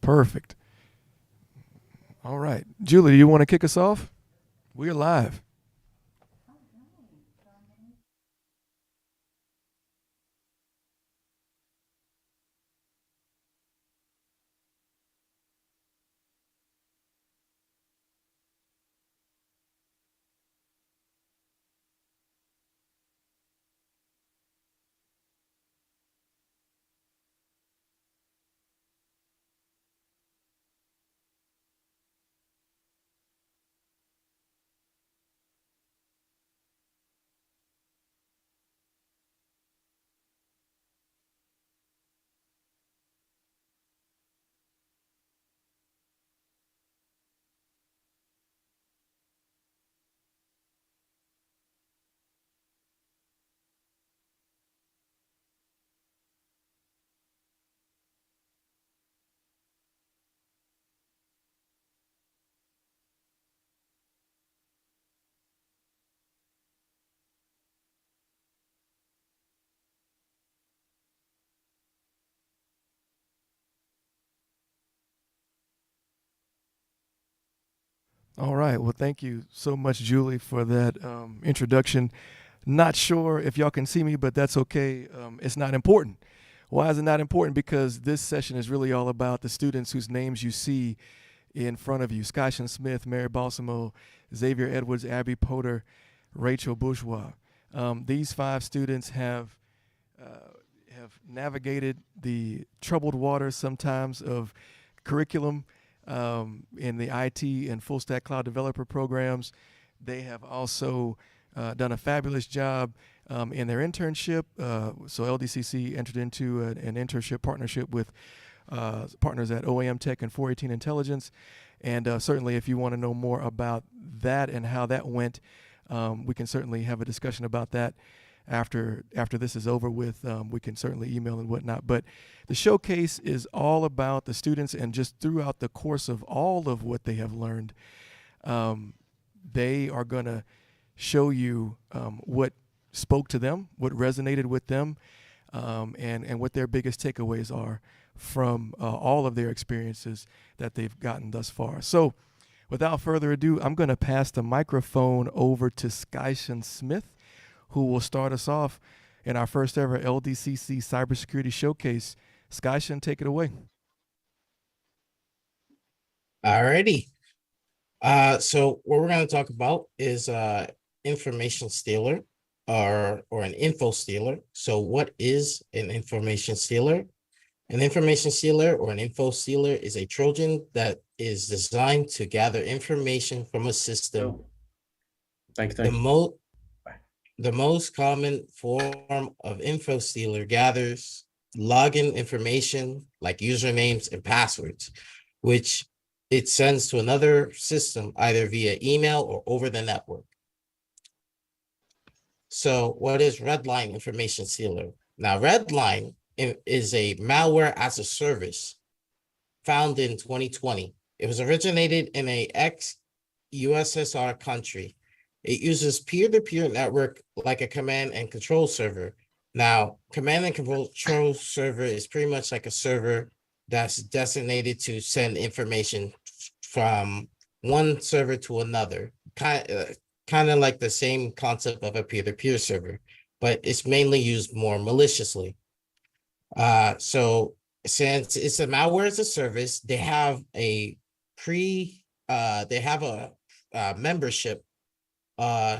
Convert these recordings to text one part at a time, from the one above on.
Perfect. All right. Julie, do you want to kick us off? We're live. All right. Well, thank you so much, Julie, for that introduction. Not sure if y'all can see me, but that's okay. It's not important. Why is it not important? Because this session is really all about the students whose names you see in front of you: Skyshin Smith, Mary Balsamo, Xavier Edwards, Abby Potter, Rachel Bourgeois. These five students have navigated the troubled waters sometimes of curriculum in the IT and full stack cloud developer programs. They have also done a fabulous job in their internship. So Ldcc entered into an internship partnership with partners at OAM Tech and 418 Intelligence. And certainly if you want to know more about that and how that went, we can certainly have a discussion about that after this is over with. We can certainly email and whatnot. But the showcase is all about the students, and just throughout the course of all of what they have learned, they are going to show you what spoke to them, what resonated with them, and what their biggest takeaways are from all of their experiences that they've gotten thus far. So without further ado, I'm going to pass the microphone over to Skyshin Smith, who will start us off in our first ever Ldcc Cybersecurity Showcase. Skyshin, take it away. Alrighty. So what we're going to talk about is information stealer or an info stealer. So what is an information stealer? An information stealer or an info stealer is a Trojan that is designed to gather information from a system. Thank The most common form of info stealer gathers login information like usernames and passwords, which it sends to another system either via email or over the network. So what is Redline information stealer? Now, Redline is a malware as a service found in 2020. It was originated in a ex-USSR country. It uses peer-to-peer network like a command and control server. Now, command and control server is pretty much like a server that's designated to send information from one server to another. Kind of like the same concept of a peer-to-peer server, but it's mainly used more maliciously. So since it's a malware as a service, they have a membership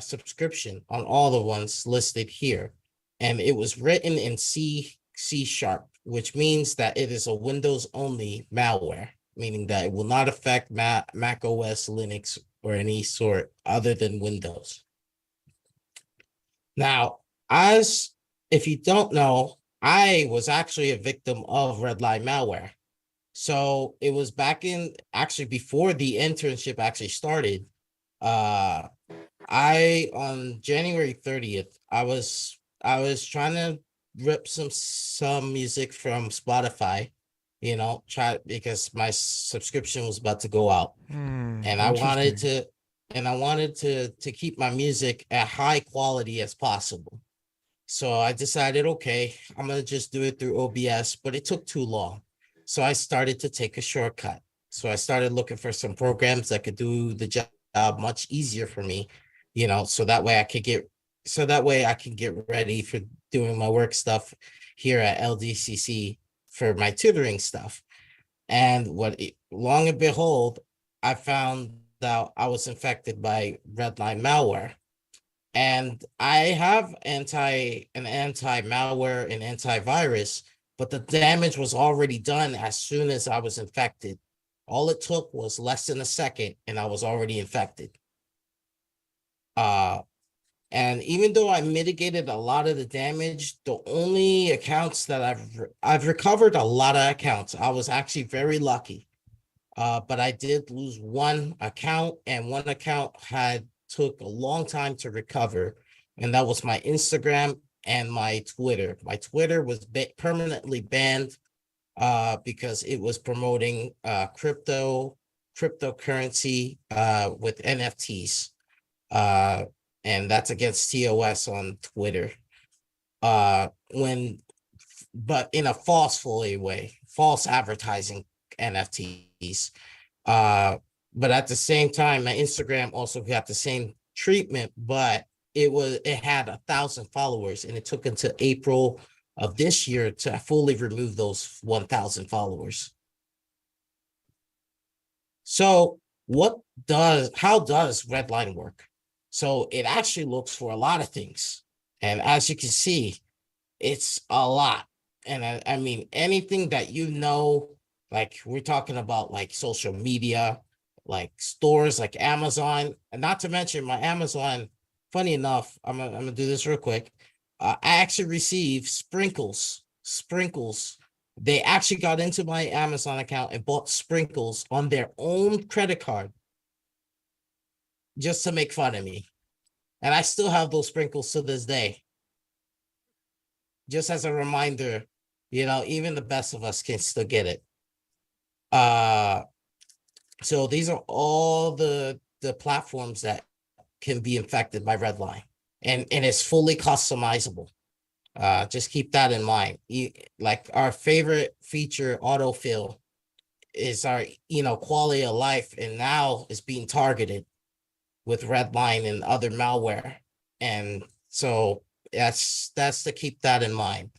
subscription on all the ones listed here. And it was written in C#, which means that it is a Windows only malware, meaning that it will not affect Mac OS, Linux, or any sort other than Windows. Now, if you don't know, I was actually a victim of Redline malware. So it was back in, actually before the internship actually started. On January 30th, I was trying to rip some music from Spotify, because my subscription was about to go out. And I wanted to keep my music at high quality as possible. So I decided, okay, I'm going to just do it through OBS, but it took too long. So I started to take a shortcut. So I started looking for some programs that could do the job much easier for me, so that way I can get ready for doing my work stuff here at Ldcc for my tutoring stuff. And long and behold, I found out I was infected by Redline malware. And I have an anti-malware and antivirus, but the damage was already done as soon as I was infected. All it took was less than a second, and I was already infected. And even though I mitigated a lot of the damage, the only accounts that I've recovered a lot of accounts. I was actually very lucky. But I did lose one account, and one account took a long time to recover, and that was my Instagram and my Twitter. My Twitter was permanently banned because it was promoting cryptocurrency with NFTs. And that's against TOS on Twitter. But in a falsely way, false advertising NFTs. But at the same time, my Instagram also got the same treatment, but it had 1,000 followers, and it took until April of this year to fully remove those 1,000 followers. So how does Redline work? So it actually looks for a lot of things. And as you can see, it's a lot. And I mean, anything that like we're talking about like social media, like stores like Amazon, and not to mention my Amazon, funny enough, I'm gonna do this real quick. I actually received sprinkles. They actually got into my Amazon account and bought sprinkles on their own credit card just to make fun of me. And I still have those sprinkles to this day. Just as a reminder, even the best of us can still get it. So these are all the platforms that can be infected by Redline, and it's fully customizable. Just keep that in mind. Like our favorite feature, autofill, is our quality of life, and now is being targeted with Redline and other malware. And so that's to keep that in mind.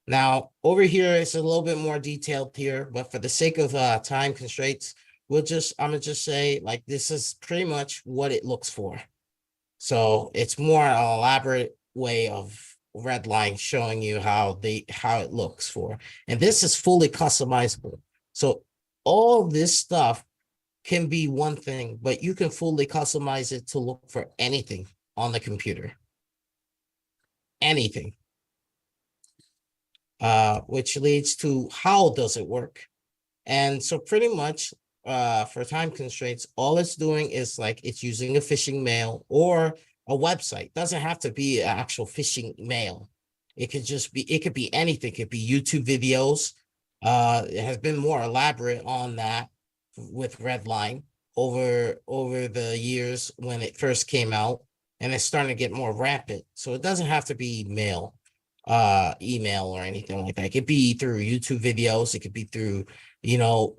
Now, over here, it's a little bit more detailed here, but for the sake of time constraints, I'm gonna just say, like, this is pretty much what it looks for. So it's more an elaborate way of Redline showing you how it looks for. And this is fully customizable. So all this stuff can be one thing, but you can fully customize it to look for anything on the computer. Anything. Which leads to how does it work? And so pretty much for time constraints, all it's doing is like it's using a phishing mail or a website. Doesn't have to be an actual phishing mail. It could be anything. It could be YouTube videos. It has been more elaborate on that with Redline over the years when it first came out, and it's starting to get more rampant. So it doesn't have to be email or anything like that. It could be through YouTube videos. It could be through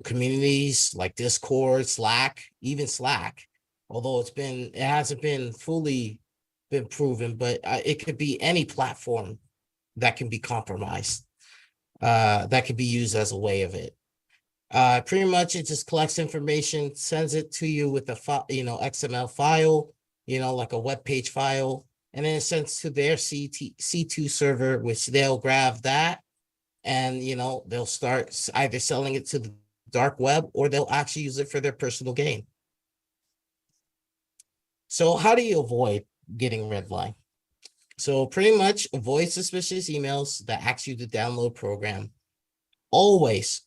communities like Discord, Slack, even Slack, although it hasn't been fully been proven, but it could be any platform that can be compromised, that could be used as a way of it. Pretty much it just collects information, sends it to you with a XML file, like a web page file, and then it sends to their C2 server, which they'll grab that, and they'll start either selling it to the dark web, or they'll actually use it for their personal gain. So how do you avoid getting Redline? So pretty much avoid suspicious emails that ask you to download program. Always,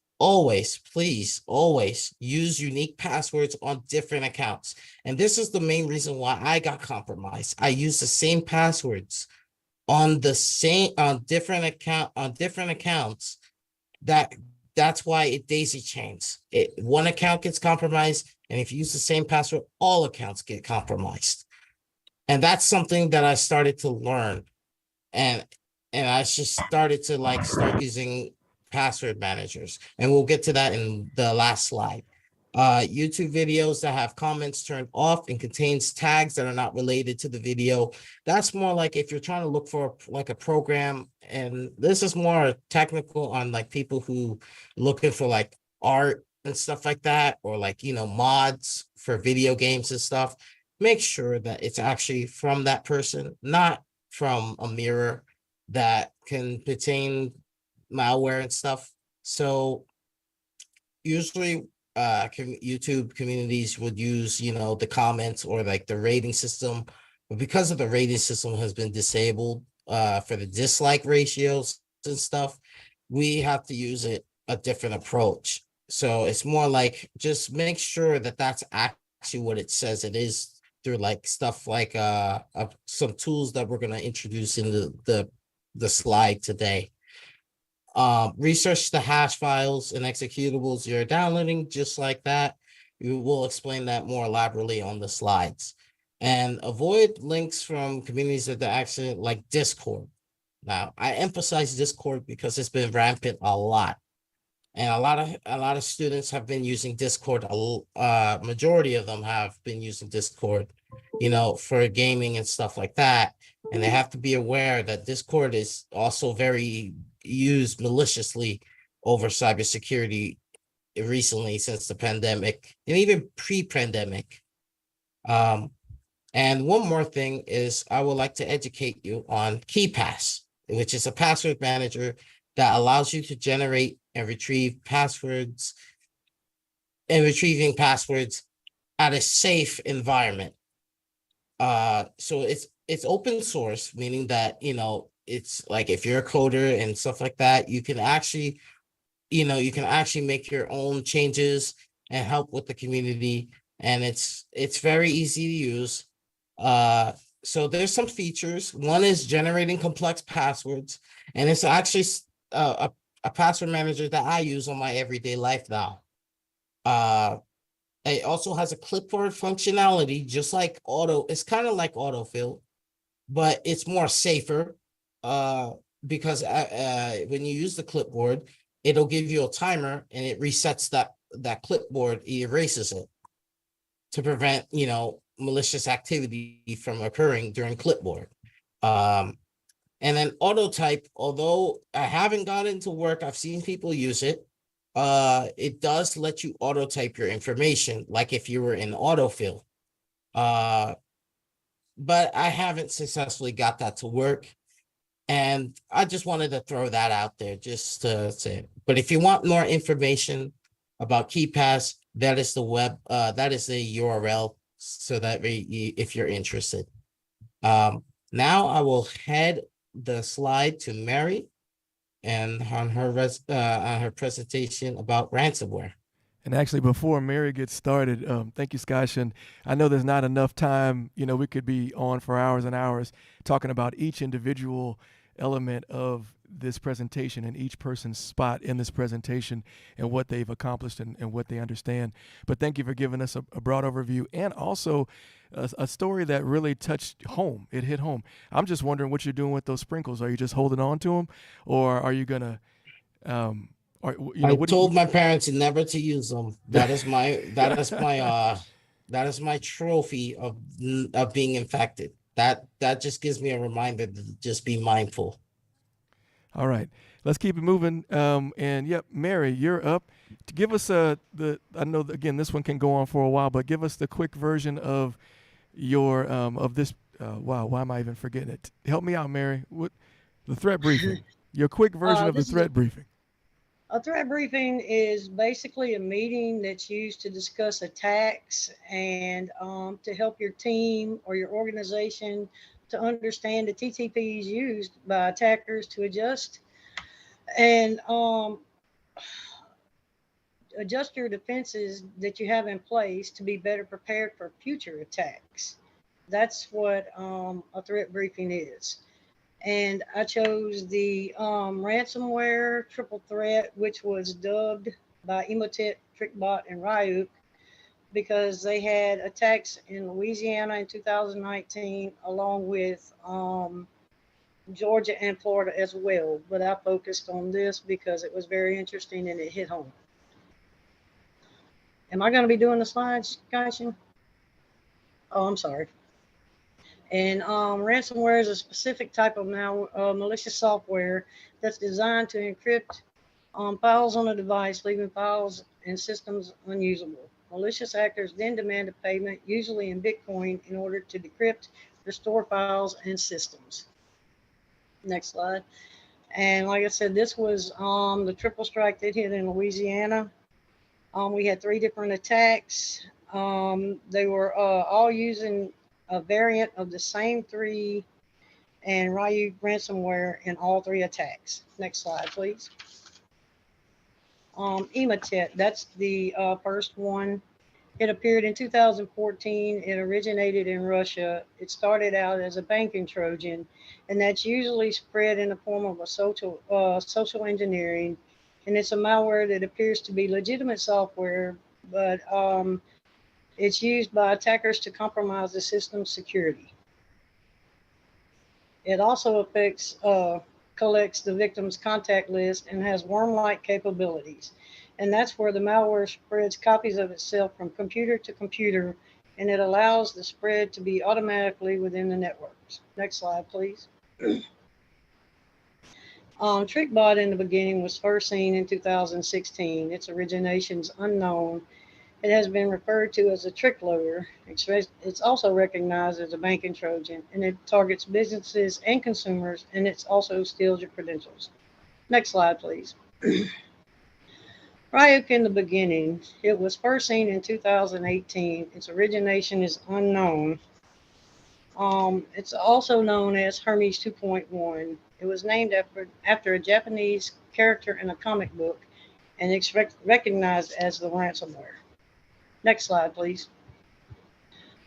please, always use unique passwords on different accounts. And this is the main reason why I got compromised. I used the same passwords on different accounts. That's why it daisy chains. One account gets compromised, and if you use the same password, all accounts get compromised. And that's something that I started to learn. And I just started to start using password managers. And we'll get to that in the last slide. YouTube videos that have comments turned off and contains tags that are not related to the video. That's more like if you're trying to look for like a program, and this is more technical on like people who looking for like art and stuff like that, or like, you know, mods for video games and stuff. Make sure that it's actually from that person, not from a mirror that can contain malware and stuff. So usually YouTube communities would use, you know, the comments or like the rating system, but because of the rating system has been disabled for the dislike ratios and stuff, we have to use it a different approach. So it's more like just make sure that that's actually what it says it is through like stuff like some tools that we're going to introduce in the slide today. Research the hash files and executables you're downloading, just like that. We will explain that more elaborately on the slides. And avoid links from communities that are actually like Discord. Now, I emphasize Discord because it's been rampant a lot. And a lot of students have been using Discord. Majority of them have been using Discord, you know, for gaming and stuff like that. And they have to be aware that Discord is also very used maliciously over cybersecurity recently since the pandemic and even pre-pandemic. And one more thing is I would like to educate you on Keepass, which is a password manager that allows you to generate and retrieve passwords and retrieving passwords at a safe environment. So it's open source, meaning that, you know, it's like if you're a coder and stuff like that, you can actually, you know, you can actually make your own changes and help with the community. And it's very easy to use. So there's some features. One is generating complex passwords, and it's actually a password manager that I use on my everyday life now. It also has a clipboard functionality, just like it's kind of like autofill, but it's more safer. Because when you use the clipboard, it'll give you a timer and it resets that clipboard, it erases it to prevent, you know, malicious activity from occurring during clipboard. And then auto type, although I haven't got into work, I've seen people use it. It does let you auto type your information, like if you were in autofill. But I haven't successfully got that to work. And I just wanted to throw that out there just to say. But if you want more information about Keepass, that is that is the URL, so that if you're interested. Now I will head the slide to Mary and on her presentation about ransomware. And actually, before Mary gets started, thank you, Skash. And I know there's not enough time. You know, we could be on for hours and hours talking about each individual element of this presentation and each person's spot in this presentation and what they've accomplished and what they understand. But thank you for giving us a broad overview and also a story that really touched home. It hit home. I'm just wondering what you're doing with those sprinkles. Are you just holding on to them, or are you gonna, or you know, I what told my parents never to use them. That is my trophy of being infected. That just gives me a reminder to just be mindful. All right, let's keep it moving. And yep, Mary, you're up to give us I know again this one can go on for a while, but give us the quick version of your of this. Wow, why am I even forgetting it? Help me out, Mary. What the threat briefing? Your quick version of the threat briefing. A threat briefing is basically a meeting that's used to discuss attacks and to help your team or your organization to understand the TTPs used by attackers to adjust and adjust your defenses that you have in place to be better prepared for future attacks. That's what a threat briefing is. And I chose the ransomware triple threat, which was dubbed by Emotet, Trickbot, and Ryuk because they had attacks in Louisiana in 2019, along with Georgia and Florida as well, but I focused on this because it was very interesting and it hit home. Am I going to be doing the slides, Kaishin? Oh, I'm sorry. And ransomware is a specific type of malicious software that's designed to encrypt files on a device, leaving files and systems unusable. Malicious actors then demand a payment, usually in Bitcoin, in order to decrypt, restore files and systems. Next slide. And like I said, this was the triple strike that hit in Louisiana. We had 3 different attacks. They were all using a variant of the same 3 and Ryu ransomware in all 3 attacks. Next slide, please. Emotet, that's the first one. It appeared in 2014. It originated in Russia. It started out as a banking Trojan, and that's usually spread in the form of a social engineering. And it's a malware that appears to be legitimate software, but it's used by attackers to compromise the system's security. It also collects the victim's contact list and has worm-like capabilities. And that's where the malware spreads copies of itself from computer to computer, and it allows the spread to be automatically within the networks. Next slide, please. TrickBot in the beginning was first seen in 2016. Its origination is unknown. It has been referred to as a trick loader. It's also recognized as a banking Trojan, and it targets businesses and consumers, and it also steals your credentials. Next slide, please. Ryuk in the beginning, it was first seen in 2018. Its origination is unknown. It's also known as Hermes 2.1. It was named after a Japanese character in a comic book, and it's recognized as the ransomware. Next slide, please.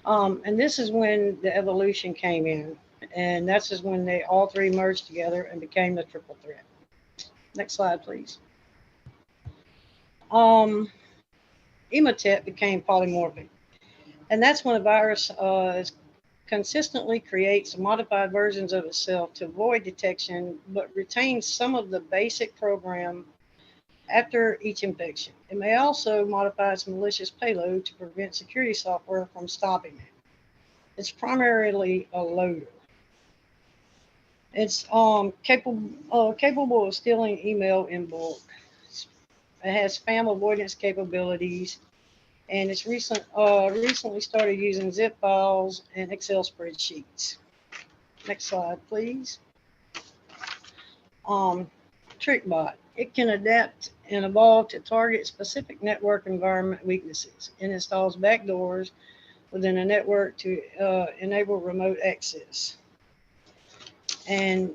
And this is when the evolution came in, and that's just when they all 3 merged together and became the triple threat. Next slide, please. Emotet became polymorphic, and that's when a virus consistently creates modified versions of itself to avoid detection, but retains some of the basic program after each infection. It may also modify its malicious payload to prevent security software from stopping it. It's primarily a loader. It's capable of stealing email in bulk. It has spam avoidance capabilities, and it's recently started using zip files and Excel spreadsheets. Next slide, please. TrickBot. It can adapt and evolve to target specific network environment weaknesses. It installs backdoors within a network to enable remote access. And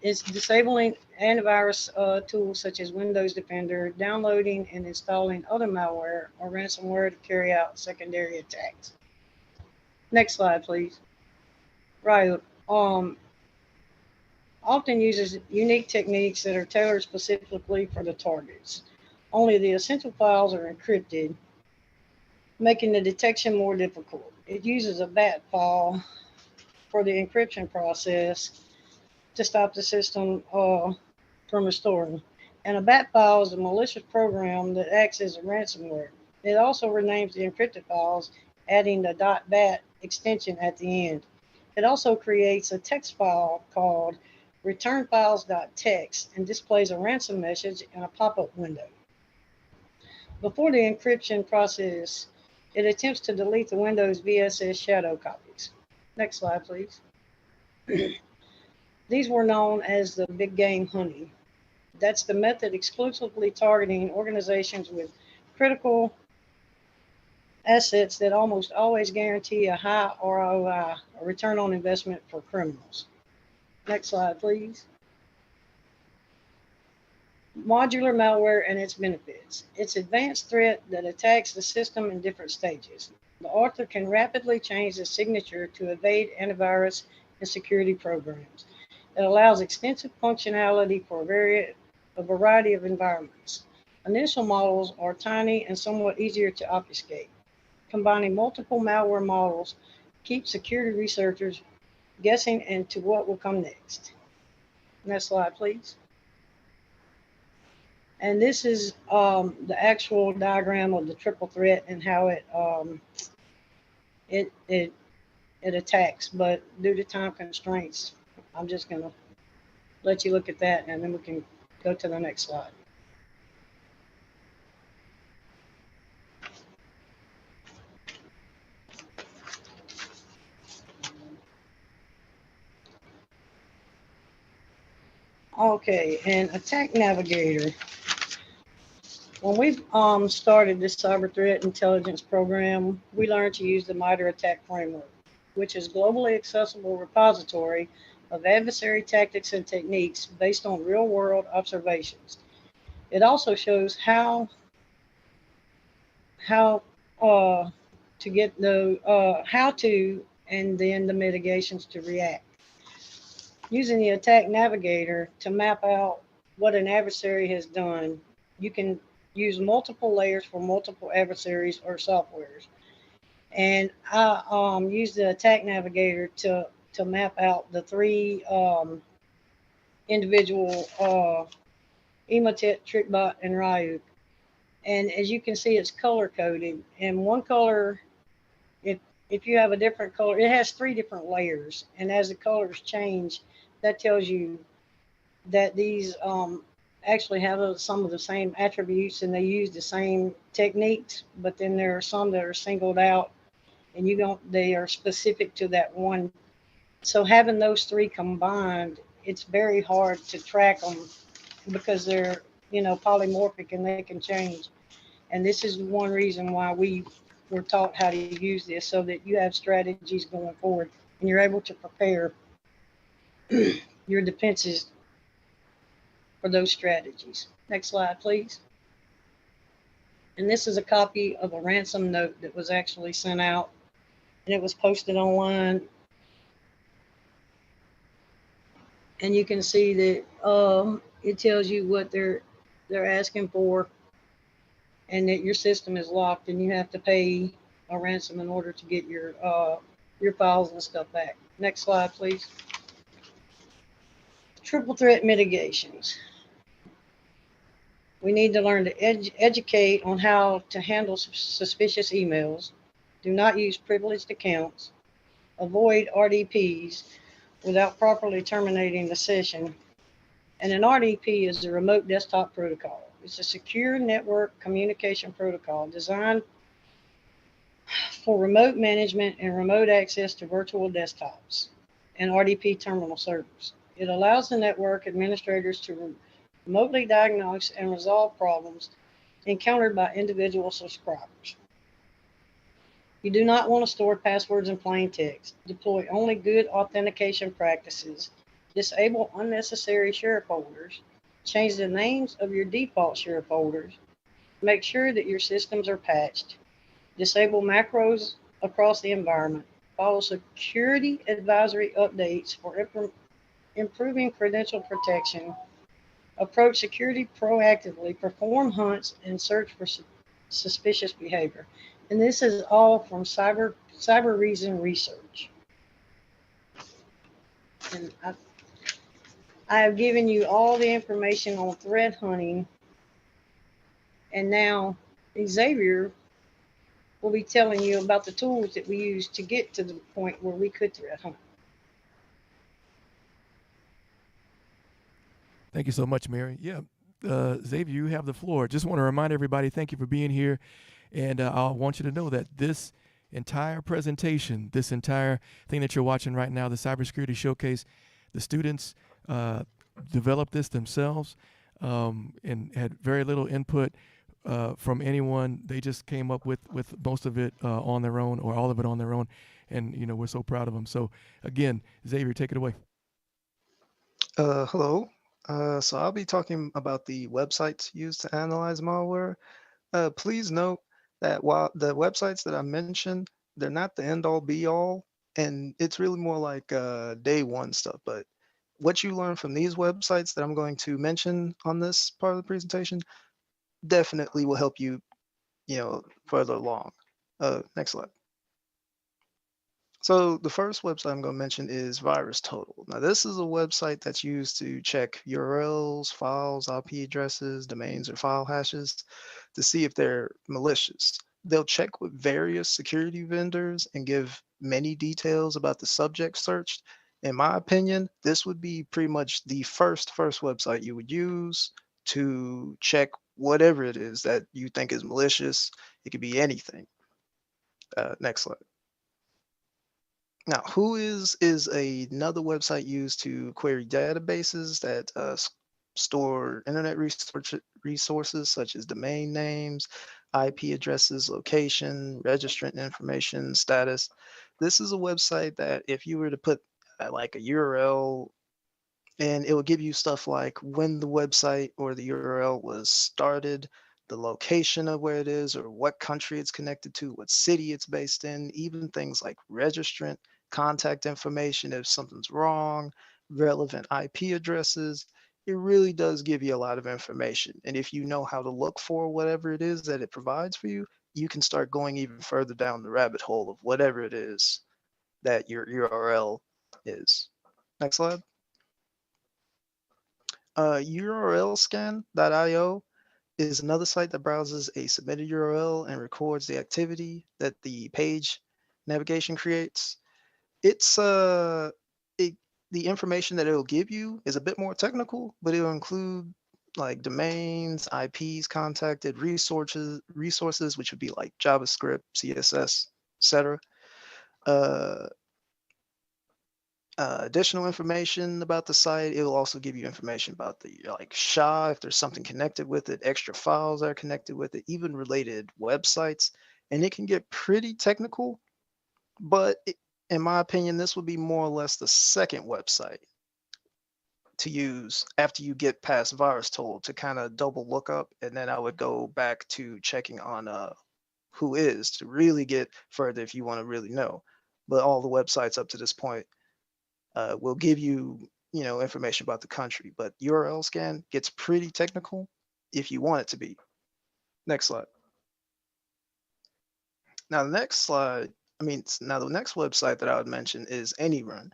it's disabling antivirus tools such as Windows Defender, downloading and installing other malware or ransomware to carry out secondary attacks. Next slide, please. Right. Often uses unique techniques that are tailored specifically for the targets. Only the essential files are encrypted, making the detection more difficult. It uses a bat file for the encryption process to stop the system from restoring. And a bat file is a malicious program that acts as a ransomware. It also renames the encrypted files, adding the .bat extension at the end. It also creates a text file called returnfiles.txt and displays a ransom message in a pop-up window. Before the encryption process, it attempts to delete the Windows VSS shadow copies. Next slide, please. These were known as the big game honey. That's the method exclusively targeting organizations with critical assets that almost always guarantee a high ROI, a return on investment for criminals. Next slide, please. Modular malware and its benefits. It's advanced threat that attacks the system in different stages. The author can rapidly change the signature to evade antivirus and security programs. It allows extensive functionality for a variety of environments. Initial models are tiny and somewhat easier to obfuscate. Combining multiple malware models keeps security researchers guessing into what will come next. Next slide, please. And this is the actual diagram of the triple threat and how it attacks. But due to time constraints, I'm just gonna let you look at that, and then we can go to the next slide. Okay, and Attack Navigator. When we started this cyber threat intelligence program, we learned to use the MITRE ATT&CK framework, which is globally accessible repository of adversary tactics and techniques based on real-world observations. It also shows how to get the how to and then the mitigations to react. Using the Attack Navigator to map out what an adversary has done, you can use multiple layers for multiple adversaries or softwares. And I use the Attack Navigator to map out the three individual Emotet, Trickbot, and Ryuk. And as you can see, it's color coded. And one color, if you have a different color, it has three different layers. And as the colors change, that tells you that these actually have some of the same attributes and they use the same techniques, but then there are some that are singled out and they are specific to that one. So having those three combined, it's very hard to track them because they're, polymorphic and they can change. And this is one reason why we were taught how to use this, so that you have strategies going forward and you're able to prepare your defenses for those strategies. Next slide, please. And this is a copy of a ransom note that was actually sent out, and it was posted online. And you can see that it tells you what they're asking for, and that your system is locked, and you have to pay a ransom in order to get your files and stuff back. Next slide, please. Triple threat mitigations. We need to learn to educate on how to handle suspicious emails. Do not use privileged accounts. Avoid RDPs without properly terminating the session. And an RDP is a remote desktop protocol. It's a secure network communication protocol designed for remote management and remote access to virtual desktops and RDP terminal servers. It allows the network administrators to remotely diagnose and resolve problems encountered by individual subscribers. You do not want to store passwords in plain text. Deploy only good authentication practices. Disable unnecessary share folders. Change the names of your default share folders. Make sure that your systems are patched. Disable macros across the environment. Follow security advisory updates for improving credential protection. Approach security proactively, perform hunts, and search for suspicious behavior. And this is all from Cyber Reason research. And I have given you all the information on threat hunting, and now Xavier will be telling you about the tools that we use to get to the point where we could threat hunt. Thank you so much, Mary. Yeah, Xavier, you have the floor. Just want to remind everybody, thank you for being here. And I want you to know that this entire presentation, this entire thing that you're watching right now, the Cybersecurity Showcase, the students developed this themselves and had very little input from anyone. They just came up with most of it on their own, or all of it on their own. And, we're so proud of them. So, again, Xavier, take it away. Hello. So I'll be talking about the websites used to analyze malware. Please note that while the websites that I mentioned, they're not the end-all be-all, and it's really more like day one stuff. But what you learn from these websites that I'm going to mention on this part of the presentation definitely will help you, further along. Next slide. So the first website I'm going to mention is Virustotal. Now, this is a website that's used to check URLs, files, IP addresses, domains, or file hashes to see if they're malicious. They'll check with various security vendors and give many details about the subject searched. In my opinion, this would be pretty much the first website you would use to check whatever it is that you think is malicious. It could be anything. Next slide. Now, Who is another website used to query databases that store internet resources such as domain names, IP addresses, location, registrant information, status. This is a website that if you were to put like a URL, and it will give you stuff like when the website or the URL was started, the location of where it is, or what country it's connected to, what city it's based in, even things like registrant, contact information if something's wrong, relevant IP addresses. It really does give you a lot of information. And if you know how to look for whatever it is that it provides for you, you can start going even further down the rabbit hole of whatever it is that your URL is. Next slide. URLscan.io is another site that browses a submitted URL and records the activity that the page navigation creates. It's it, the information that it'll give you is a bit more technical, but it'll include like domains, IPs, contacted resources, which would be like JavaScript, CSS, etc. Uh, Additional information about the site. It will also give you information about the like SHA, if there's something connected with it, extra files that are connected with it, even related websites. And it can get pretty technical, but in my opinion, this would be more or less the second website to use after you get past Virustotal to kind of double look up. And then I would go back to checking on who is to really get further if you want to really know. But all the websites up to this point will give you, information about the country. But URL scan gets pretty technical if you want it to be. Next slide. Now the next slide, now the next website that I would mention is AnyRun.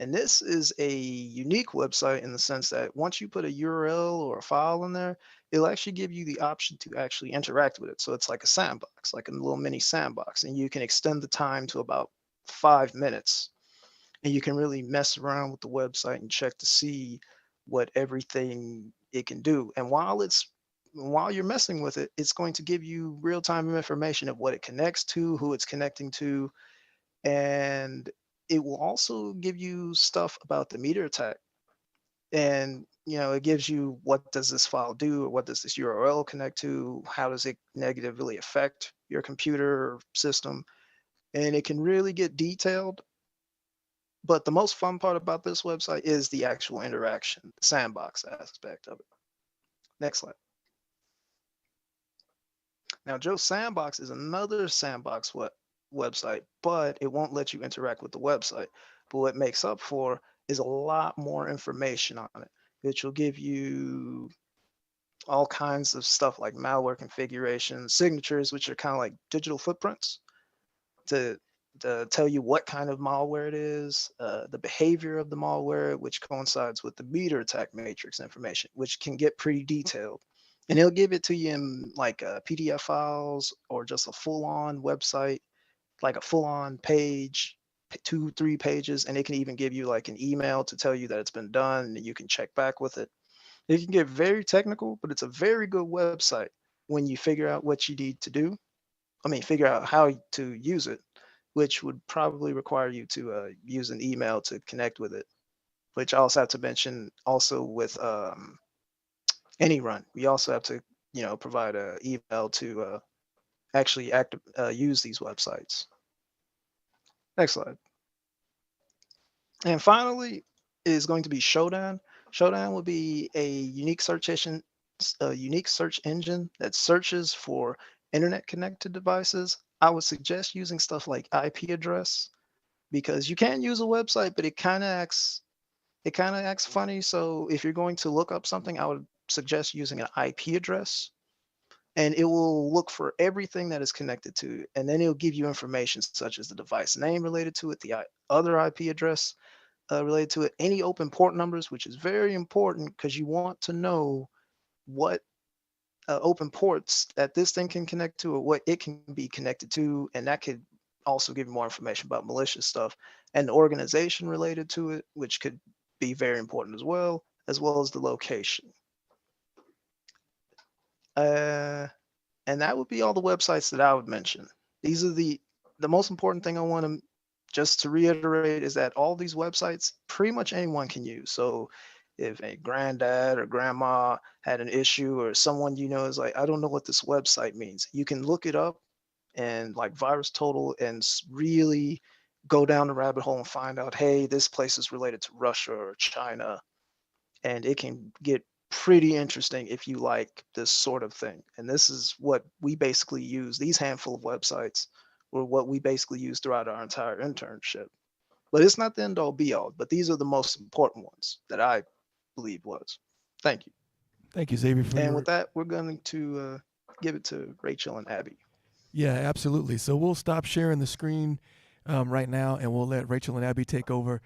And this is a unique website in the sense that once you put a URL or a file in there, it'll actually give you the option to actually interact with it. So it's like a sandbox, like a little mini sandbox, and you can extend the time to about 5 minutes, and you can really mess around with the website and check to see what everything it can do. And while you're messing with it, it's going to give you real-time information of what it connects to, who it's connecting to, and it will also give you stuff about the meter attack. And it gives you what does this file do, or what does this URL connect to, how does it negatively affect your computer or system, and it can really get detailed. But the most fun part about this website is the actual interaction, the sandbox aspect of it. Next slide. Now, Joe's Sandbox is another sandbox website, but it won't let you interact with the website. But what it makes up for is a lot more information on it, which will give you all kinds of stuff like malware configuration, signatures, which are kind of like digital footprints to tell you what kind of malware it is, the behavior of the malware, which coincides with the meter attack matrix information, which can get pretty detailed. And he'll give it to you in like PDF files or just a full-on website, like a full-on page, 2, 3 pages, and it can even give you like an email to tell you that it's been done and you can check back with it. It can get very technical, but it's a very good website when you figure out what you need to do. Figure out how to use it, which would probably require you to use an email to connect with it, which I also have to mention also with AnyRun. We also have to, provide an email to actually use these websites. Next slide. And finally is going to be Shodan. Shodan will be a unique search engine that searches for internet connected devices. I would suggest using stuff like IP address, because you can use a website, but it kind of acts funny. So if you're going to look up something, I would suggest using an IP address. and it will look for everything that is connected to it. And then it'll give you information such as the device name related to it, the other IP address related to it, any open port numbers, which is very important because you want to know what open ports that this thing can connect to or what it can be connected to. And that could also give you more information about malicious stuff and the organization related to it, which could be very important as well as the location. And that would be all the websites that I would mention. These are the most important thing I want to just to reiterate is that all these websites pretty much anyone can use. So if a granddad or grandma had an issue or someone you know is like, I don't know what this website means, you can look it up and like Virustotal and really go down the rabbit hole and find out, hey, this place is related to Russia or China. And it can get pretty interesting if you like this sort of thing. And this is what we basically use. These handful of websites were what we basically used throughout our entire internship. But it's not the end all be all, but these are the most important ones that I believe was. Thank you. Thank you, Xavier, for And your. with that, we're going to give it to Rachel and Abby. Yeah, absolutely. So we'll stop sharing the screen right now, and we'll let Rachel and Abby take over.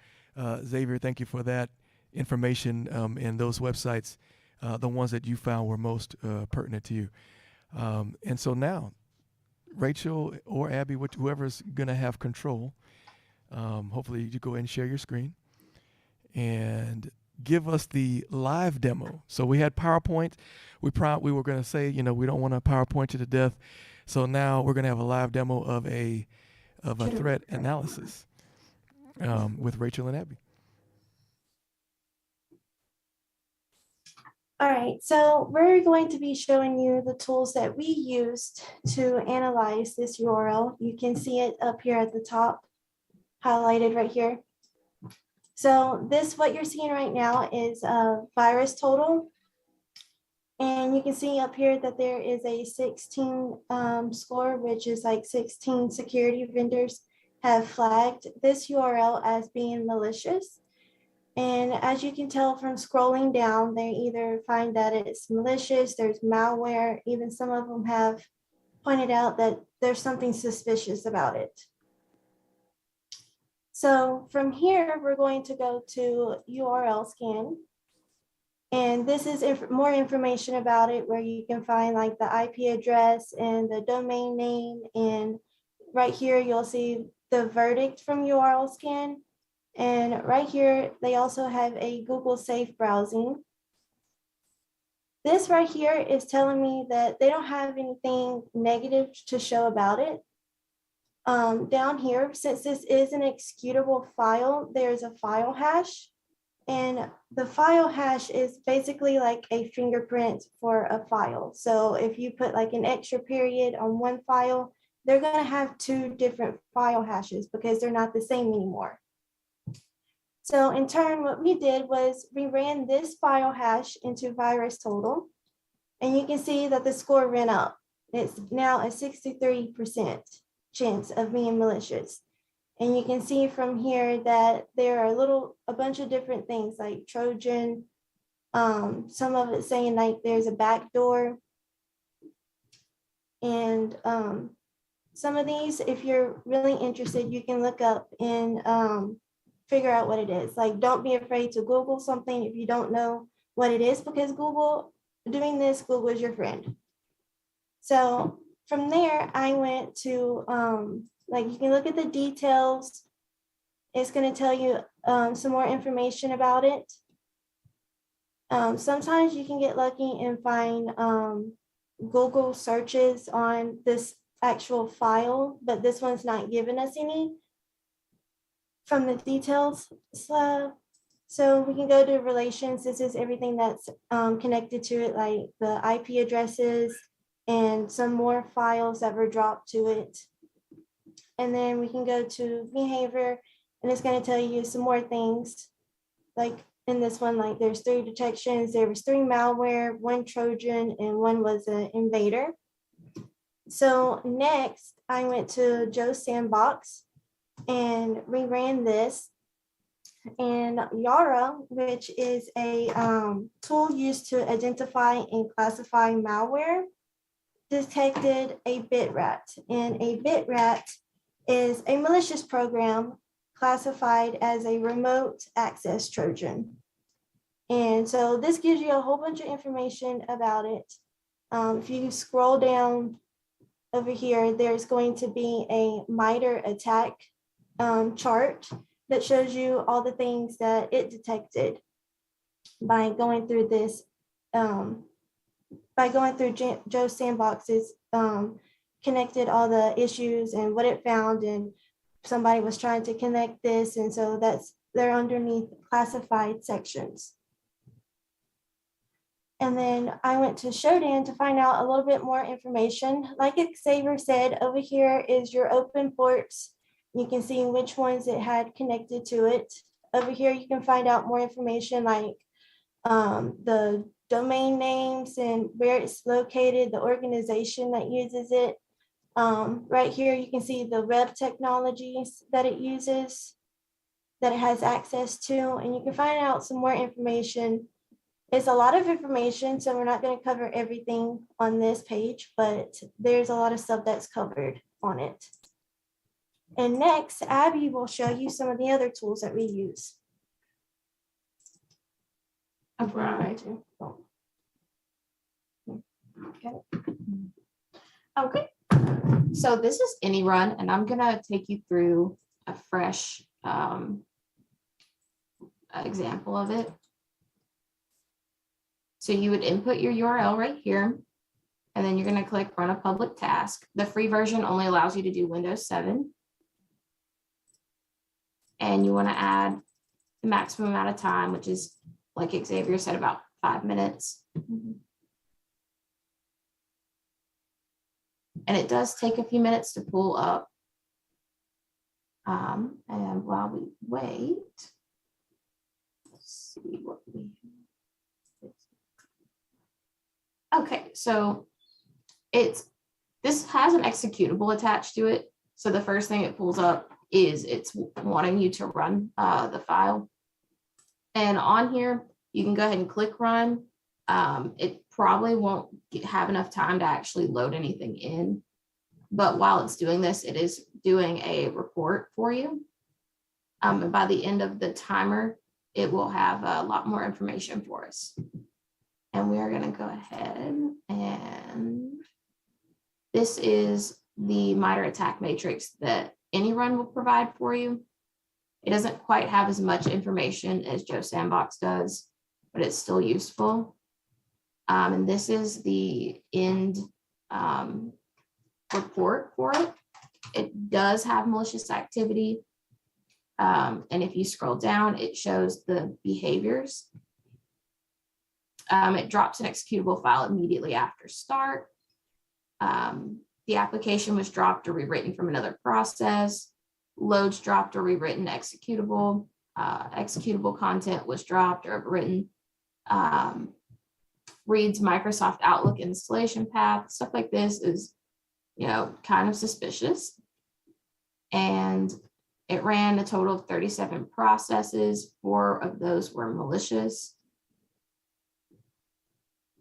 Xavier, thank you for that information and those websites, the ones that you found were most pertinent to you. And so now, Rachel or Abby, whoever's going to have control, hopefully you go ahead and share your screen and give us the live demo. So we had PowerPoint. We were going to say, we don't want to PowerPoint you to death. So now we're going to have a live demo of a threat analysis with Rachel and Abby. All right, so we're going to be showing you the tools that we used to analyze this URL. You can see it up here at the top, highlighted right here. So what you're seeing right now is Virustotal. And you can see up here that there is a 16 score, which is like 16 security vendors have flagged this URL as being malicious. And as you can tell from scrolling down, they either find that it's malicious, there's malware, even some of them have pointed out that there's something suspicious about it. So from here, we're going to go to URL scan. And this is more information about it, where you can find like the IP address and the domain name. And right here, you'll see the verdict from URL scan. And right here, they also have a Google Safe browsing. This right here is telling me that they don't have anything negative to show about it. Down here, since this is an executable file, there's a file hash. And the file hash is basically like a fingerprint for a file. So if you put like an extra period on one file, they're going to have two different file hashes because they're not the same anymore. So in turn, what we did was we ran this file hash into Virustotal, and you can see that the score ran up. It's now a 63% chance of being malicious. And you can see from here that there are a bunch of different things like Trojan, some of it saying like there's a backdoor. And some of these, if you're really interested, you can look up and figure out what it is. Like, don't be afraid to Google something if you don't know what it is, because Google is your friend. So from there, I went to, like, you can look at the details. It's going to tell you some more information about it. Sometimes you can get lucky and find Google searches on this actual file, but this one's not giving us any from the details slab. So we can go to relations. This is everything that's connected to it, like the IP addresses and some more files that were dropped to it. And then we can go to behavior, and it's going to tell you some more things. Like in this one, like there's 3 detections. There was 3 malware, 1 Trojan, and 1 was an invader. So next, I went to Joe's Sandbox and reran this. And Yara, which is a tool used to identify and classify malware. detected a bit rat, and a bit rat is a malicious program classified as a remote access Trojan. And so this gives you a whole bunch of information about it. If you scroll down over here, there's going to be a MITRE attack chart that shows you all the things that it detected by going through this, by going through Joe Sandbox's connected all the issues and what it found, and somebody was trying to connect this, and so they're underneath classified sections. And then I went to Shodan to find out a little bit more information. Like Xavier said, over here is your open ports. You can see which ones it had connected to it. Over here, you can find out more information like the domain names and where it's located, the organization that uses it. Right here, you can see the web technologies that it uses, that it has access to, and you can find out some more information. It's a lot of information, so we're not going to cover everything on this page, but there's a lot of stuff that's covered on it. And next, Abby will show you some of the other tools that we use. All right. Okay. So this is AnyRun, and I'm gonna take you through a fresh example of it. So you would input your URL right here, and then you're gonna click Run a Public Task. The free version only allows you to do Windows 7. And you wanna add the maximum amount of time, which is, like Xavier said, about 5 minutes. And it does take a few minutes to pull up. And while we wait, let's see what we have. Okay, so this has an executable attached to it. So the first thing it pulls up is it's wanting you to run the file. And on here, you can go ahead and click run. It probably won't have enough time to actually load anything in. But while it's doing this, it is doing a report for you. And by the end of the timer, it will have a lot more information for us. And we are going to go ahead, and this is the MITRE attack matrix that AnyRun will provide for you. It doesn't quite have as much information as Joe Sandbox does, but it's still useful. And this is the end report for it. It does have malicious activity. And if you scroll down, it shows the behaviors. It drops an executable file immediately after start. The application was dropped or rewritten from another process. Loads dropped or rewritten executable. Executable content was dropped or written. Reads Microsoft Outlook installation path. Stuff like this is, kind of suspicious. And it ran a total of 37 processes. 4 of those were malicious.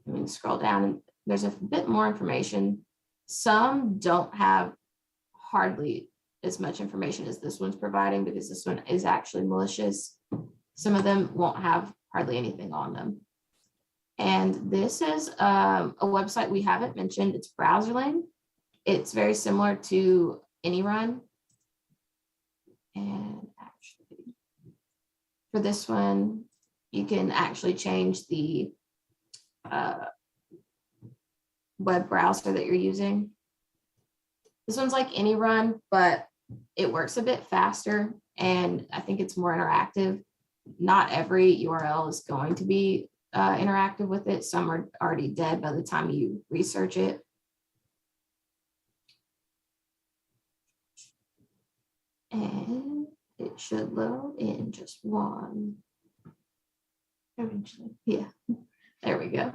I mean, scroll down and there's a bit more information. Some don't have hardly as much information as this one's providing because this one is actually malicious. Some of them won't have hardly anything on them. And this is a website we haven't mentioned. It's Browserlink. It's very similar to AnyRun. And actually, for this one, you can actually change the web browser that you're using. This one's like AnyRun, but it works a bit faster, and I think it's more interactive. Not every URL is going to be interactive with it. Some are already dead by the time you research it. And it should load in just one. Eventually, yeah, there we go.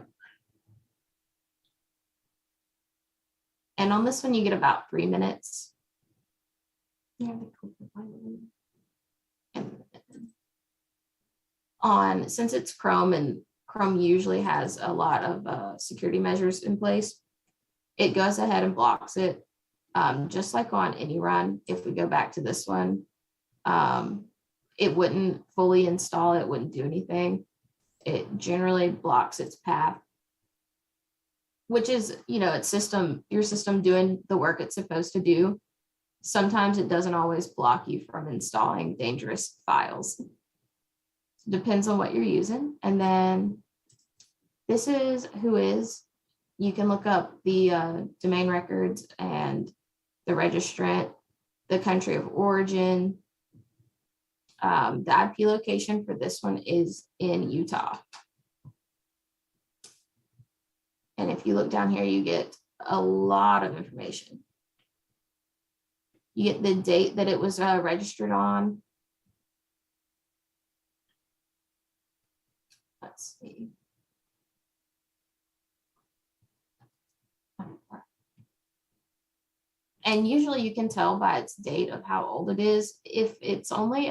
And on this one, you get about 3 minutes. Yeah, and since it's Chrome, and Chrome usually has a lot of security measures in place, it goes ahead and blocks it. Just like on any run, if we go back to this one, it wouldn't fully install, it wouldn't do anything. It generally blocks its path, which is, its your system doing the work it's supposed to do. Sometimes it doesn't always block you from installing dangerous files. Depends on what you're using. And then this is whois. You can look up the domain records and the registrant, the country of origin. The IP location for this one is in Utah. And if you look down here, you get a lot of information. You get the date that it was registered on. Let's see. And usually you can tell by its date of how old it is. If it's only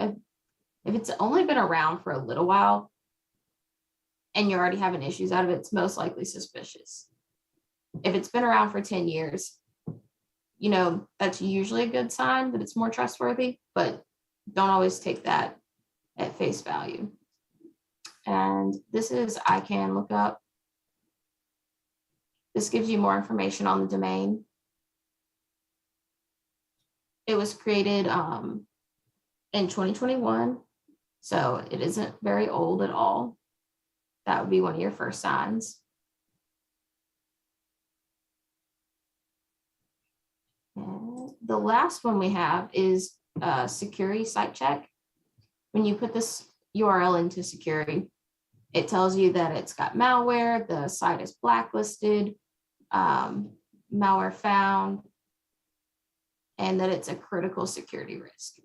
been around for a little while and you're already having issues out of it, it's most likely suspicious. If it's been around for 10 years, that's usually a good sign that it's more trustworthy, but don't always take that at face value. And this is ICANN lookup. This gives you more information on the domain. It was created in 2021, so it isn't very old at all. That would be one of your first signs. And the last one we have is security site check. When you put this URL into security, it tells you that it's got malware, the site is blacklisted, malware found, and that it's a critical security risk.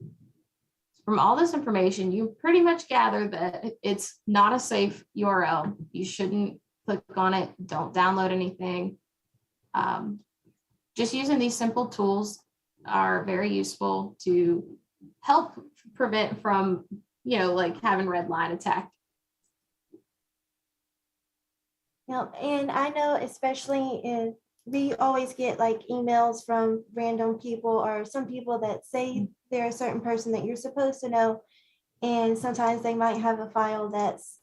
From all this information, you pretty much gather that it's not a safe URL. You shouldn't click on it. Don't download anything. Just using these simple tools are very useful to help prevent from, like having Redline attacked. And I know, especially if we always get like emails from random people or some people that say they're a certain person that you're supposed to know. And sometimes they might have a file that's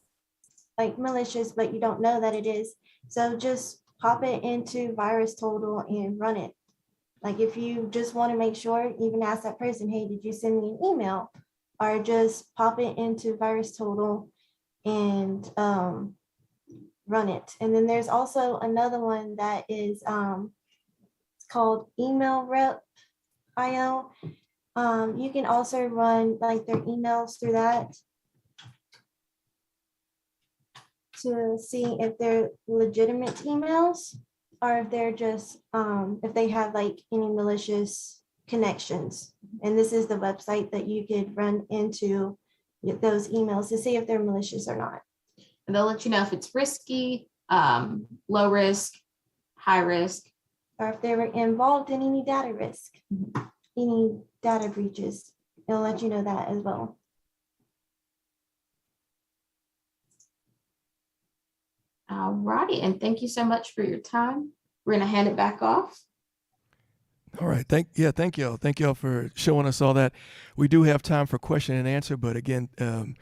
like malicious, but you don't know that it is. So just pop it into Virustotal and run it. Like if you just want to make sure, even ask that person, hey, did you send me an email? Or just pop it into Virustotal and run it. And then there's also another one that is it's called Email Rep IO. You can also run like their emails through that to see if they're legitimate emails or if they're just if they have like any malicious connections. And this is the website that you could run into those emails to see if they're malicious or not. And they'll let you know if it's risky, low risk, high risk. Or if they were involved in any data risk, any data breaches, it'll let you know that as well. All righty, and thank you so much for your time. We're gonna hand it back off. All right. Thank y'all. Thank y'all for showing us all that. We do have time for question and answer, but again, we're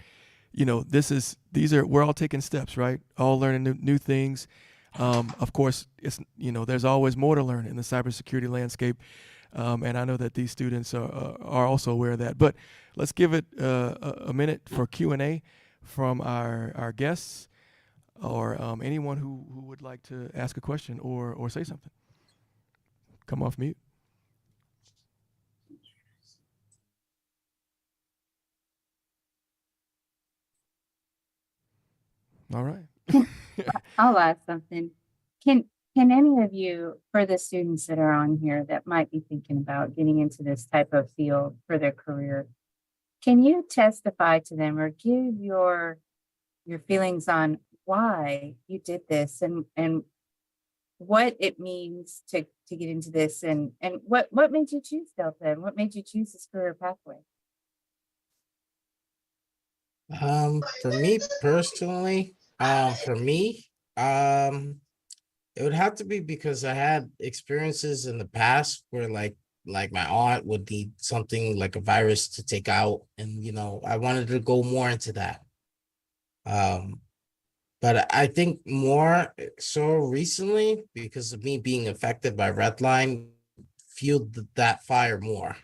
all taking steps, right? All learning new things. Of course, it's there's always more to learn in the cybersecurity landscape, and I know that these students are also aware of that. But let's give it a minute for Q&A from our guests or anyone who would like to ask a question or say something. Come off mute. All right. I'll ask something. Can any of you, for the students that are on here that might be thinking about getting into this type of field for their career, can you testify to them or give your feelings on why you did this and what it means to get into this and what made you choose Delta and what made you choose this career pathway? For me personally, It would have to be because I had experiences in the past where like my aunt would need something like a virus to take out, and I wanted to go more into that. But I think more so recently because of me being affected by Redline fueled that fire more.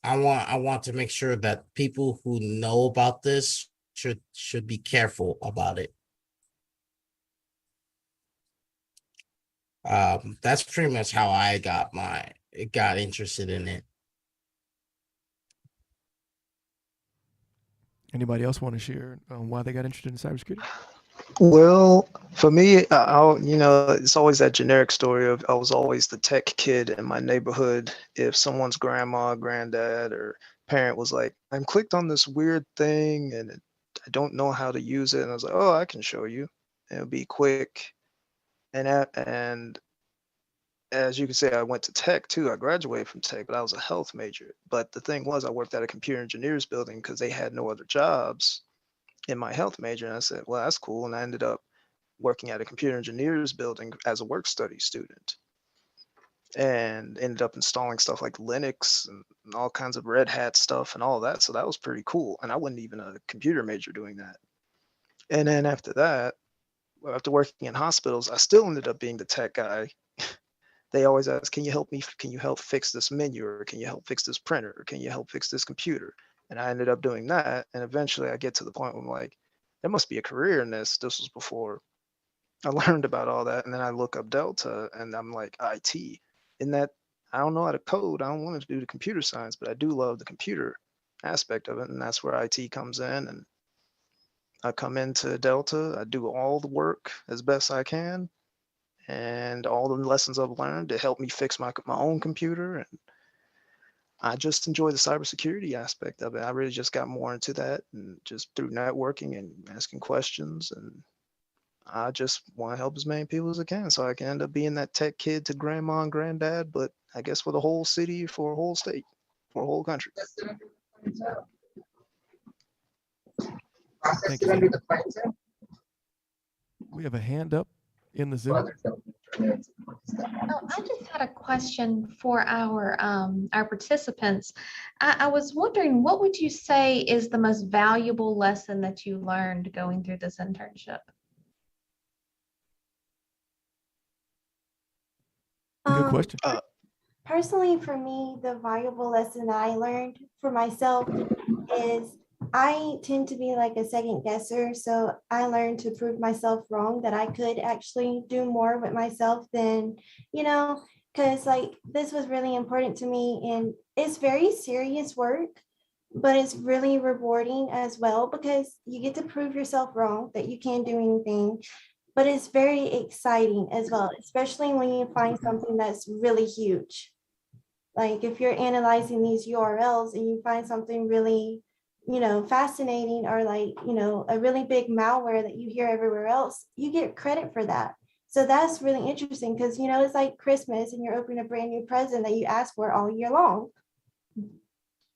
I want to make sure that people who know about this should be careful about it. That's pretty much how I got interested in it. Anybody else want to share why they got interested in cybersecurity? Well, for me, it's always that generic story of I was always the tech kid in my neighborhood. If someone's grandma, granddad, or parent was like, "I'm clicked on this weird thing and I don't know how to use it," and I was like, "Oh, I can show you." And it'll be quick. And as you can say, I went to tech too. I graduated from tech, but I was a health major. But the thing was, I worked at a computer engineers building because they had no other jobs in my health major. And I said, well, that's cool. And I ended up working at a computer engineers building as a work study student and ended up installing stuff like Linux and all kinds of Red Hat stuff and all that. So that was pretty cool. And I wasn't even a computer major doing that. And then after that, after working in hospitals, I still ended up being the tech guy. They always ask, can you help me? Can you help fix this menu? Or can you help fix this printer? Or can you help fix this computer? And I ended up doing that. And eventually I get to the point where I'm like, there must be a career in this. This was before I learned about all that. And then I look up Delta and I'm like, IT. In that, I don't know how to code. I don't want to do the computer science, but I do love the computer aspect of it. And that's where IT comes in. And I come into Delta. I do all the work as best I can. And all the lessons I've learned to help me fix my own computer. And I just enjoy the cybersecurity aspect of it. I really just got more into that and just through networking and asking questions. And I just want to help as many people as I can so I can end up being that tech kid to grandma and granddad, but I guess for the whole city, for a whole state, for a whole country. Thank you, sir. We have a hand up in the Zoom. I just had a question for our participants. I was wondering, what would you say is the most valuable lesson that you learned going through this internship? Good question. Personally, for me, the valuable lesson I learned for myself is I tend to be like a second guesser. So I learned to prove myself wrong, that I could actually do more with myself than, because like this was really important to me. And it's very serious work, but it's really rewarding as well because you get to prove yourself wrong, that you can't do anything. But it's very exciting as well, especially when you find something that's really huge. Like if you're analyzing these URLs and you find something really, fascinating, or like, a really big malware that you hear everywhere else, you get credit for that. So that's really interesting because, it's like Christmas and you're opening a brand new present that you ask for all year long.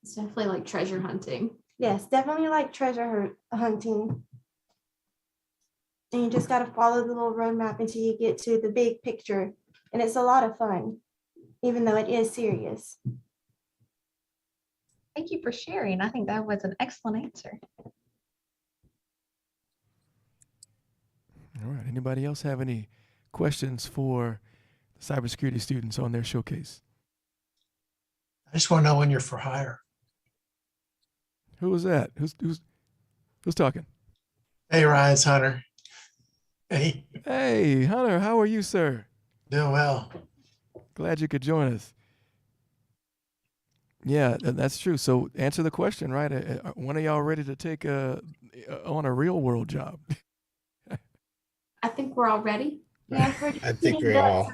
It's definitely like treasure hunting. Yes, definitely like treasure hunting. And you just got to follow the little roadmap until you get to the big picture. And it's a lot of fun, even though it is serious. Thank you for sharing. I think that was an excellent answer. All right. Anybody else have any questions for cybersecurity students on their showcase? I just want to know when you're for hire. Who was that? Who's talking? Hey, Ryan, it's Hunter. Hey, Hey, Hunter, how are you, sir? doing well. Glad you could join us. Yeah, that's true. So answer the question, right? When are y'all ready to take on a real world job? I think we're all ready. Yeah, I think we're all.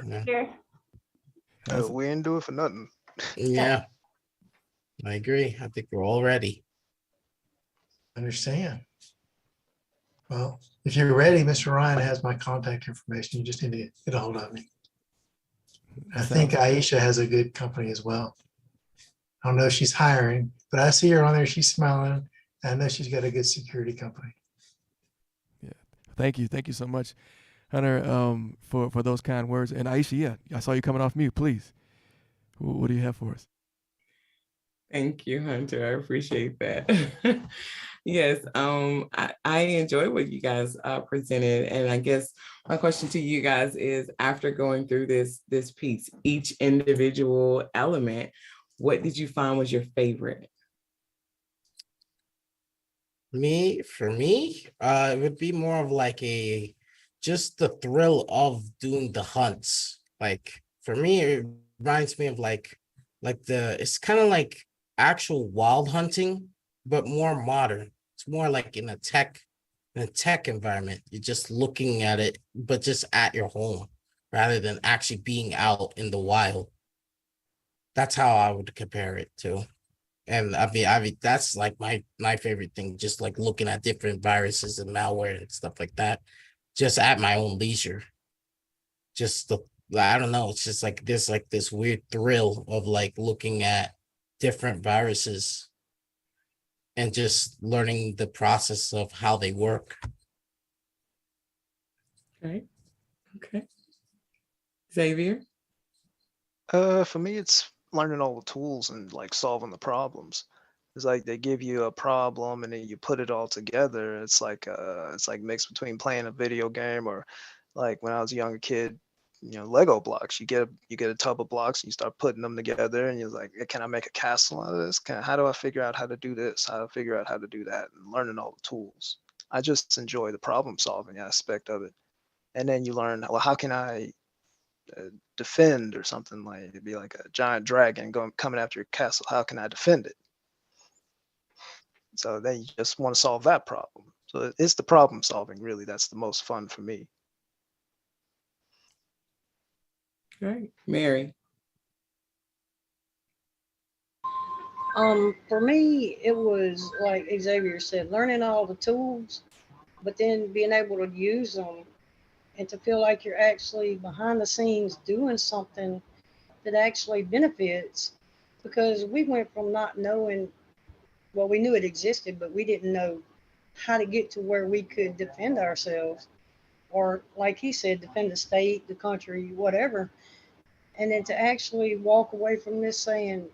We ain't do it for nothing. Yeah, I agree. I think we're all ready. Understand. Well, if you're ready, Mr. Ryan has my contact information. You just need to get a hold of me. I think Aisha has a good company as well. I don't know if she's hiring, but I see her on there. She's smiling. I know she's got a good security company. Yeah. Thank you. Thank you so much, Hunter, for those kind words. And Aisha, yeah, I saw you coming off mute. Please, what do you have for us? Thank you, Hunter. I appreciate that. Yes, I enjoy what you guys presented, and I guess my question to you guys is: after going through this piece, each individual element, what did you find was your favorite? For me, it would be more of like just the thrill of doing the hunts. Like for me, it reminds me of it's kind of like actual wild hunting, but more modern. It's more like in a tech environment. You're just looking at it, but just at your home rather than actually being out in the wild. That's how I would compare it to. And I mean, that's like my favorite thing, just like looking at different viruses and malware and stuff like that, just at my own leisure. Just I don't know, it's just like this weird thrill of like looking at different viruses and just learning the process of how they work. Okay. Xavier? For me, it's learning all the tools and like solving the problems. It's like they give you a problem and then you put it all together. It's like mixed between playing a video game or like when I was a younger kid, Lego blocks. You get a tub of blocks and you start putting them together and you're like, can I make a castle out of this? How do I figure out how to do this? How to figure out how to do that? And learning all the tools. I just enjoy the problem solving aspect of it. And then you learn, well, how can I defend or something? Like it'd be like a giant dragon coming after your castle. How can I defend it? So then you just want to solve that problem. So it's the problem solving, really, that's the most fun for me. Great. Mary? For me, it was like Xavier said, learning all the tools, but then being able to use them and to feel like you're actually behind the scenes doing something that actually benefits. Because we went from not knowing, well, we knew it existed, but we didn't know how to get to where we could defend ourselves, or like he said, defend the state, the country, whatever. And then to actually walk away from this saying,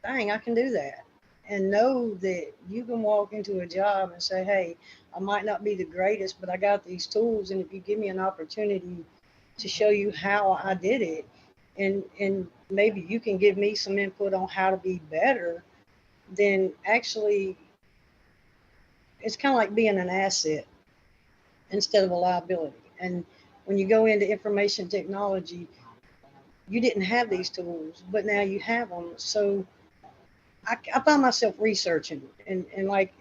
dang, I can do that. And know that you can walk into a job and say, hey, I might not be the greatest, but I got these tools. And if you give me an opportunity to show you how I did it, and maybe you can give me some input on how to be better, then actually it's kind of like being an asset instead of a liability. And when you go into information technology, you didn't have these tools, but now you have them. So I found myself researching, and like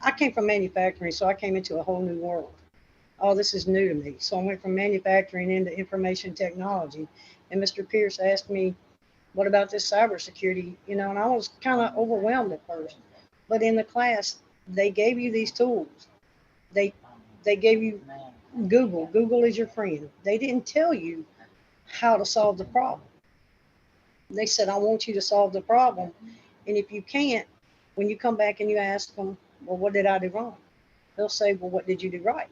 I came from manufacturing, so I came into a whole new world. Oh, this is new to me. So I went from manufacturing into information technology. And Mr. Pierce asked me, what about this cybersecurity? And I was kind of overwhelmed at first. But in the class, they gave you these tools. They gave you Google. Google is your friend. They didn't tell you how to solve the problem. They said, I want you to solve the problem. And if you can't, when you come back and you ask them, well, what did I do wrong? They'll say, well, what did you do right?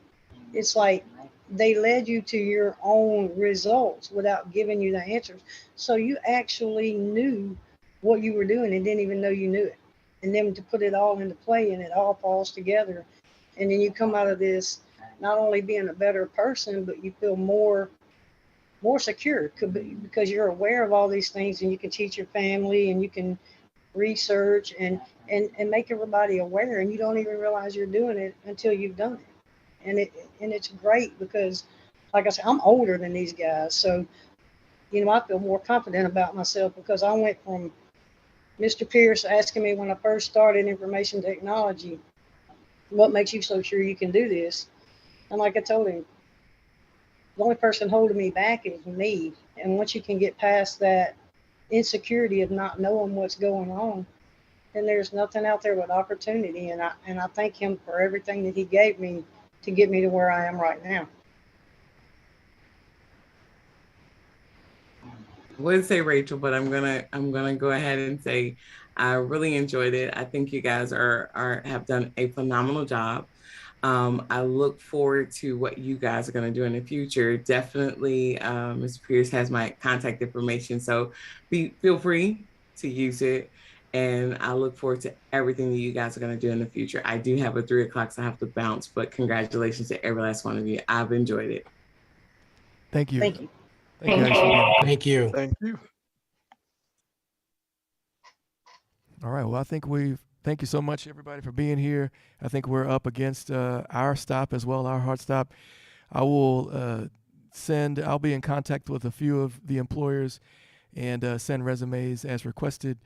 It's like they led you to your own results without giving you the answers. So you actually knew what you were doing and didn't even know you knew it. And then to put it all into play and it all falls together. And then you come out of this not only being a better person, but you feel more secure because you're aware of all these things and you can teach your family and you can research and make everybody aware, and you don't even realize you're doing it until you've done it. And it's great because, like I said, I'm older than these guys, so I feel more confident about myself because I went from Mr. Pierce asking me when I first started information technology, what makes you so sure you can do this? And like I told him, the only person holding me back is me. And once you can get past that insecurity of not knowing what's going on, then there's nothing out there but opportunity. And I thank him for everything that he gave me to get me to where I am right now. I would say Rachel, but I'm gonna go ahead and say I really enjoyed it. I think you guys have done a phenomenal job. I look forward to what you guys are going to do in the future. Definitely, Mr. Pierce has my contact information, so feel free to use it. And I look forward to everything that you guys are going to do in the future. I do have a 3 o'clock, so I have to bounce, but congratulations to every last one of you. I've enjoyed it. Thank you. Thank you. Thank you, Thank Aisha. Thank you. Thank you. All right. Well, thank you so much, everybody, for being here. I think we're up against our stop as well, our hard stop. I'll be in contact with a few of the employers and send resumes as requested.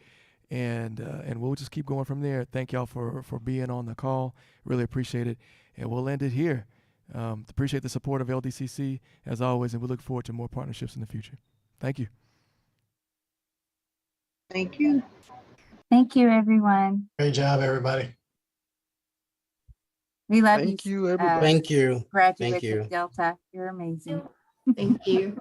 And we'll just keep going from there. Thank y'all for being on the call. Really appreciate it. And we'll end it here. Appreciate the support of LDCC as always, and we look forward to more partnerships in the future. Thank you. Thank you. Thank you, everyone. Great job, everybody. We love Thank you. you, everybody. Thank you. Graduates Thank you. of Delta. You're amazing. Thank you.